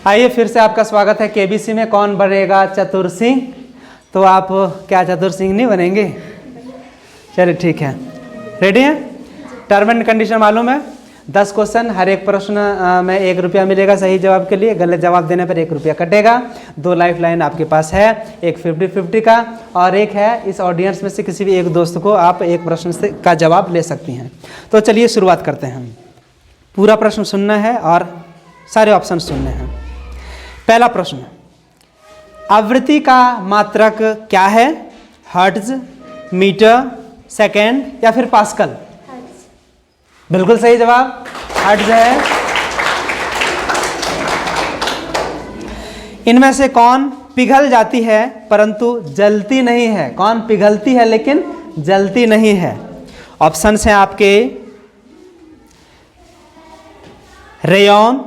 आइए फिर से आपका स्वागत है केबीसी में। कौन बनेगा चतुर सिंह? तो आप क्या चतुर सिंह नहीं बनेंगे? चलिए ठीक है, रेडी हैं? टर्म एंड कंडीशन मालूम है? 10 क्वेश्चन, हर एक प्रश्न में 1 रुपया मिलेगा सही जवाब के लिए। गलत जवाब देने पर 1 रुपया कटेगा। 2 लाइफ लाइन आपके पास है, एक 50-50 का और एक है इस ऑडियंस में से किसी भी एक दोस्त को आप एक प्रश्न से का जवाब ले सकती हैं। तो चलिए शुरुआत करते हैं। पूरा प्रश्न सुनना है और सारे ऑप्शन सुनने हैं। पहला प्रश्न, आवृत्ति का मात्रक क्या है? हर्ट्ज, मीटर, सेकेंड या फिर पास्कल? बिल्कुल सही जवाब हर्ट्ज है। इनमें से कौन पिघल जाती है परंतु जलती नहीं है? कौन पिघलती है लेकिन जलती नहीं है? ऑप्शंस हैं आपके, रेयॉन,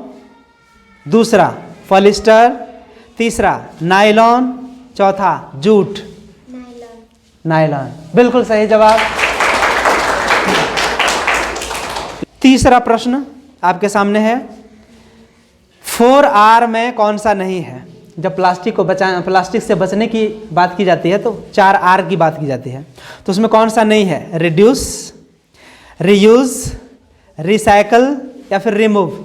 दूसरा पॉलिस्टर, तीसरा नायलॉन, चौथा जूट। नायलॉन बिल्कुल सही जवाब। तीसरा प्रश्न आपके सामने है, 4R में कौन सा नहीं है? जब प्लास्टिक से बचने की बात की जाती है तो 4R की बात की जाती है, तो उसमें कौन सा नहीं है? रिड्यूस, रीयूज, रिसाइकल या फिर रिमूव?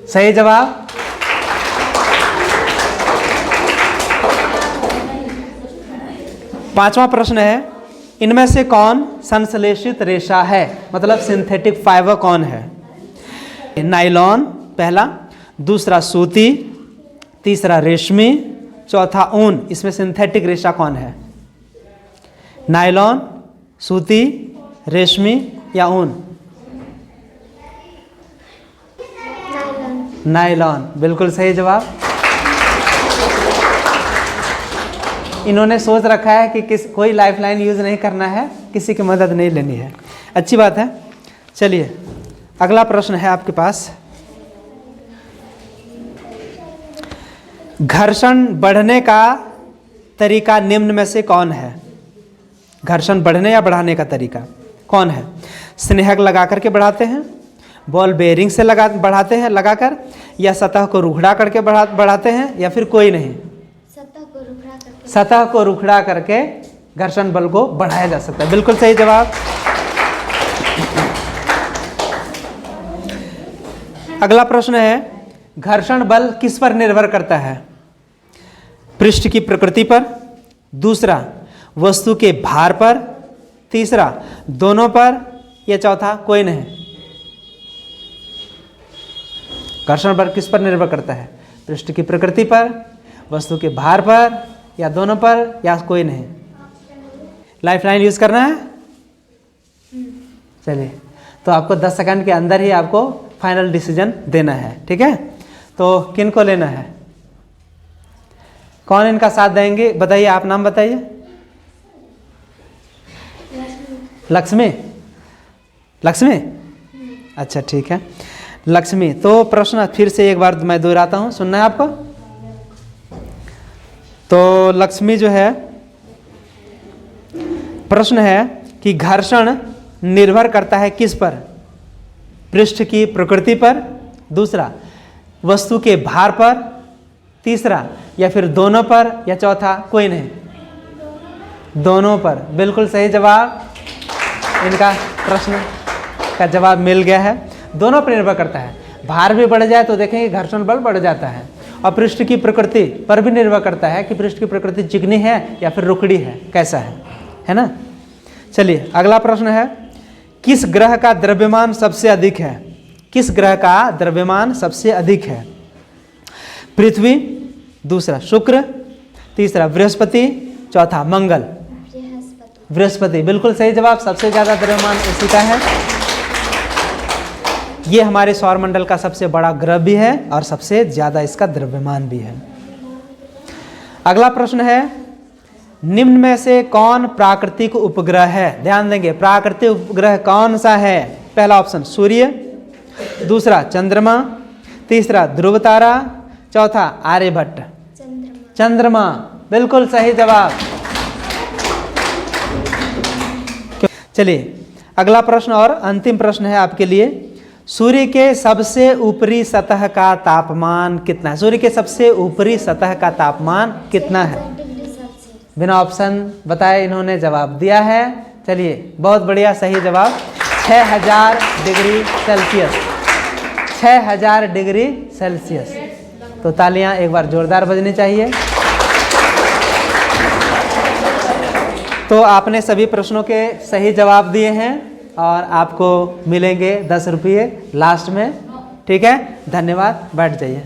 सही जवाब। पांचवा प्रश्न है, इनमें से कौन संश्लेषित रेशा है? मतलब सिंथेटिक फाइबर कौन है? नायलॉन पहला, दूसरा सूती, तीसरा रेशमी, चौथा ऊन। इसमें सिंथेटिक रेशा कौन है? नायलॉन, सूती, रेशमी या ऊन? नायलॉन बिल्कुल सही जवाब। इन्होंने सोच रखा है कि कोई लाइफलाइन यूज नहीं करना है, किसी की मदद नहीं लेनी है। अच्छी बात है। चलिए अगला प्रश्न है आपके पास, घर्षण बढ़ने का तरीका निम्न में से कौन है? घर्षण बढ़ने या बढ़ाने का तरीका कौन है? स्नेहक लगा करके बढ़ाते हैं, बॉल बेयरिंग से बढ़ाते हैं लगाकर, या सतह को रुखड़ा करके बढ़ाते हैं, या फिर कोई नहीं? सतह को रुखड़ा करके घर्षण बल को बढ़ाया जा सकता है। बिल्कुल सही जवाब। अगला प्रश्न है, घर्षण बल किस पर निर्भर करता है? पृष्ठ की प्रकृति पर, दूसरा वस्तु के भार पर, तीसरा दोनों पर या चौथा कोई नहीं? घर्षण बल किस पर निर्भर करता है? पृष्ठ की प्रकृति पर, वस्तु के भार पर या दोनों पर या कोई नहीं? लाइफलाइन यूज करना है? चलिए, तो आपको 10 सेकंड के अंदर ही आपको फाइनल डिसीजन देना है, ठीक है? तो किन को लेना है? कौन इनका साथ देंगे? बताइए, आप नाम बताइए। लक्ष्मी? लक्ष्मी, अच्छा ठीक है लक्ष्मी। तो प्रश्न फिर से एक बार मैं दोहराता हूं, सुनना है आपको? तो लक्ष्मी जो है, प्रश्न है कि घर्षण निर्भर करता है किस पर? पृष्ठ की प्रकृति पर, दूसरा वस्तु के भार पर, तीसरा या फिर दोनों पर या चौथा कोई नहीं? दोनों पर बिल्कुल सही जवाब। इनका प्रश्न का जवाब मिल गया है। दोनों पर निर्भर करता है। भार भी बढ़ जाए तो देखेंगे घर्षण बल बढ़ जाता है, और पृष्ठ की प्रकृति पर भी निर्भर करता है कि पृष्ठ की प्रकृति चिकनी है या फिर रुकड़ी है, कैसा है ना? चलिए अगला प्रश्न है, किस ग्रह का द्रव्यमान सबसे अधिक है? किस ग्रह का द्रव्यमान सबसे अधिक है? पृथ्वी, दूसरा शुक्र, तीसरा बृहस्पति, चौथा मंगल? बृहस्पति बिल्कुल सही जवाब। सबसे ज्यादा द्रव्यमान इसी का है। ये हमारे सौरमंडल का सबसे बड़ा ग्रह भी है और सबसे ज्यादा इसका द्रव्यमान भी है। अगला प्रश्न है, निम्न में से कौन प्राकृतिक उपग्रह है? ध्यान देंगे, प्राकृतिक उपग्रह कौन सा है? पहला ऑप्शन सूर्य, दूसरा चंद्रमा, तीसरा ध्रुव तारा, चौथा आर्यभट्ट? चंद्रमा बिल्कुल सही जवाब। चलिए अगला प्रश्न और अंतिम प्रश्न है आपके लिए, सूर्य के सबसे ऊपरी सतह का तापमान कितना है? सूर्य के सबसे ऊपरी सतह का तापमान कितना है? बिना ऑप्शन बताए इन्होंने जवाब दिया है। चलिए, बहुत बढ़िया, सही जवाब 6000 डिग्री सेल्सियस। 6000 degree Celsius. तो तालियां एक बार जोरदार बजनी चाहिए। तो आपने सभी प्रश्नों के सही जवाब दिए हैं और आपको मिलेंगे 10 रुपये लास्ट में। ठीक है, धन्यवाद, बैठ जाइए।